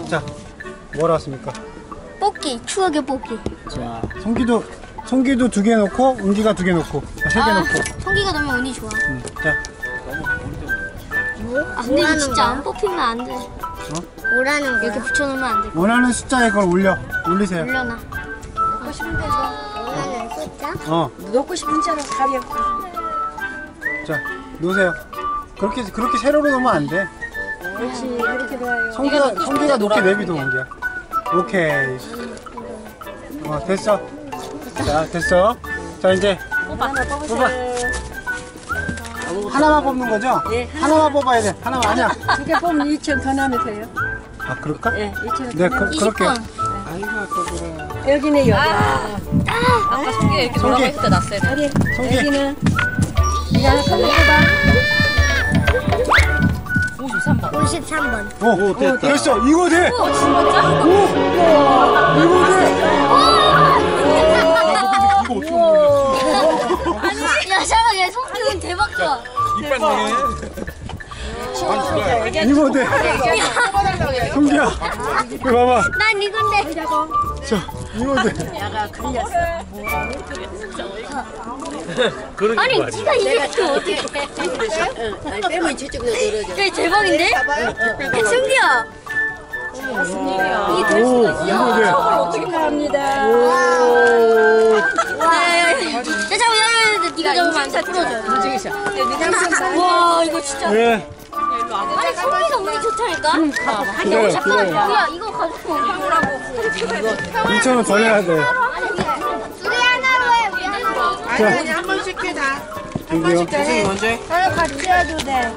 자, 뭐라 왔습니까? 뽑기, 추억의 뽑기. 자, 송기도 2개 놓고, 은기가 2개 놓고, 3개 놓고. 성기가 넣으면 운이 좋아. 자, 근데 이거 진짜 안 뽑히면 안 돼. 뭐라는 거야? 이렇게 붙여놓으면 안 돼. 원하는 숫자에 그걸 올리세요. 올려놔. 먹고 싶은 데서 원하는 숫자? 놓고 싶은 채로 가려. 자, 놓으세요. 그렇게 세로로 놓으면 안 돼. 그렇지, 그렇게 좋아요. 성기가 높게 내비둬, 은기야. 오케이. 됐어. 자, 됐어. 자, 이제 뽑아. 하나만 뽑는 거죠? 네, 하나만 뽑아야 돼. 하나만 아니야. 2개 뽑으면 2천 더 나면 돼요. 아, 그럴까? 네, 2천. 네, 그렇게. 20번. 여기네, 여기. 아까 성기가 이렇게 돌아가 있을 때 났어야 돼. 여기, 성기. 여기는. 네가 하나 뽑아봐. 53번. 53번. 오, 됐어. 이거 돼. 진짜? 이거 돼. 야, 잠깐, 얘 성기는 대박이야. 이거 돼. 성기야. 이거 봐봐. 난 이건데. 자, 이거 돼. 아니, 네가 이게 또 어떻게? 빼면 저쪽으로 늘어져. 이게 대박인데? 성기야. 이게 될 오, 수가 있어. 이거 돼. 어떻게 합니다. 야, 잠깐만, 네가 잡으면 안 돼. 풀어줘. 와, 이거 진짜. 네. 아니, 성기가 운이 좋다니까? 기다려, 잠깐만, 기다려. 뭐야, 이거 가지고 오라고. 2,000원 더 내야 돼. 우리 하나로 해, 우리 하나로. 아니, 한 번씩 해, 다. 여기요. 나는 같이 해도 돼.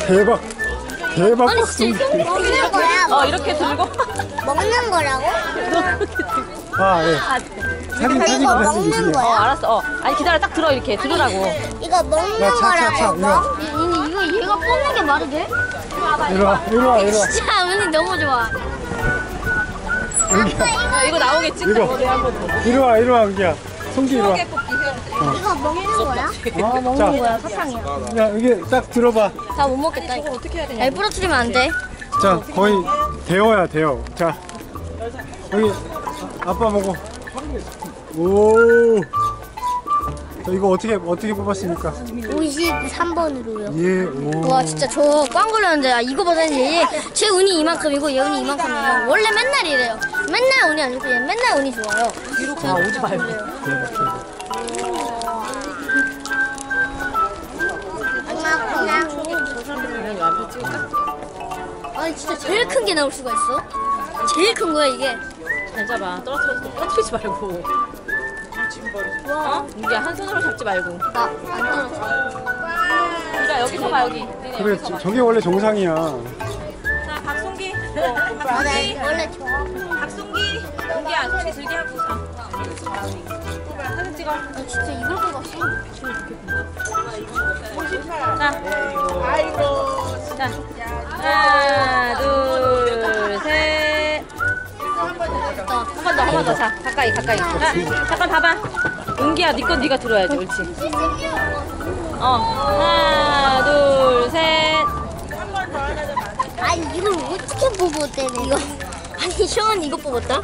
대박. 대박. 아니, 진짜 이거 먹는 거야? 이렇게 들고. 먹는 거라고? 아, 예. 사진 이거 먹는 찍으세요. 거야? 알았어. 아니 기다려, 딱 들어 이렇게 들으라고. 이거 먹는 야, 차, 거라고 이거. 이거 얘가 뽑는 게 말이 돼? 이리 와. 진짜 운이 너무 좋아. 이거 나오겠지? 이리 와, 은기야. 성기 이리 와. 이거 먹는 거야? 먹는 거야, 사탕이야. 야, 여기 딱 들어봐. 다 못 먹겠다. 이거 어떻게 해야 되냐? 야, 부러뜨리면 안 돼. 자, 거의 데워요. 자, 여기 아빠 보고. 오. 자, 이거 어떻게 뽑았습니까? 53번으로요. 예, 오. 와, 진짜 저 꽝 걸렸는데, 이거보다는 제 운이 이만큼이고 얘 운이 이만큼이에요. 원래 맨날 이래요. 맨날 운이 안 좋고 얘 맨날 운이 좋아요. 오지 말고. 아니, 진짜 제일 큰 게 나올 수가 있어. 제일 큰 거야, 이게. 잘 잡아. 떨어뜨리지 말고. 이게 한 손으로 잡지 말고. 나 안 떨어져. 자, 여기 서봐, 여기. 그래, 저게 원래 정상이야. 자, 박송기. 원래 좋아. 박송기. 은기야, 손 들게 하고 자. 사진 찍어. 나 진짜 이걸 뽑았어. 자. 자. 하나, 둘, 셋. 한 번 더. 자, 가까이. 자, 잠깐 봐봐. 은기야, 네 건 네가 들어야지. 옳지. 하나, 둘, 셋. 아니 이걸 어떻게 뽑았대네 이거? 아니, 시원 이거 뽑았다?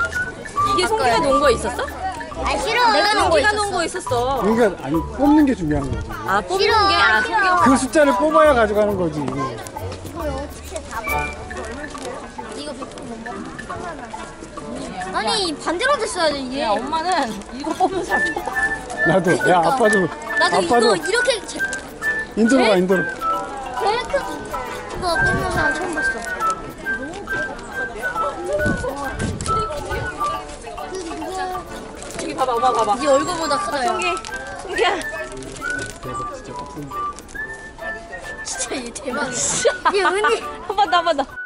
이게 송기가 놓은 거 있었어? 아 싫어. 내가 놓은 거 송기가 있었어. 놓은 거 있었어. 그러니까 아니 뽑는 게 중요한 거지. 아, 뽑는 게? 아, 송기가. 그 숫자를 뽑아야 가져가는 거지. 이걸 어떻게 다 뽑아? 이거 100% 못 먹어. 아니, 반대로 됐어야지, 이게. 야, 엄마는 이거 뽑는 사람 뽑아. 나도. 야, 아빠도. 나도 아빠도 이거 이렇게 인도로 가, 인도로. 제일 큰 거 뽑는 사람 처음 봤어. 여기 봐봐, 엄마 봐봐. 네 얼굴보다 크다, 야. 송기야. 대박, 진짜 빡센. 진짜 얘 대박이야. 얘 은이. 한 번 더.